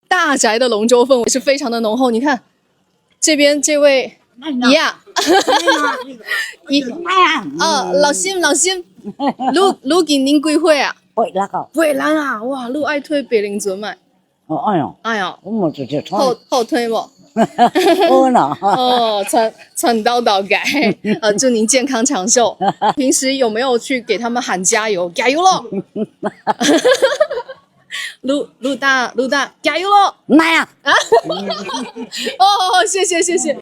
大宅的龙舟氛围是非常的浓厚。你看这边这位姨呀，姨老心，愈今年几岁啊？86啊，哇，愈爱推白灵尊麦。哎呀，我冇直接好推不？好啦。哦，传叨叨改，祝您健康长寿。平时有没有去给他们喊加油？加油咯！陆大，加油咯！妈呀！哦，谢谢。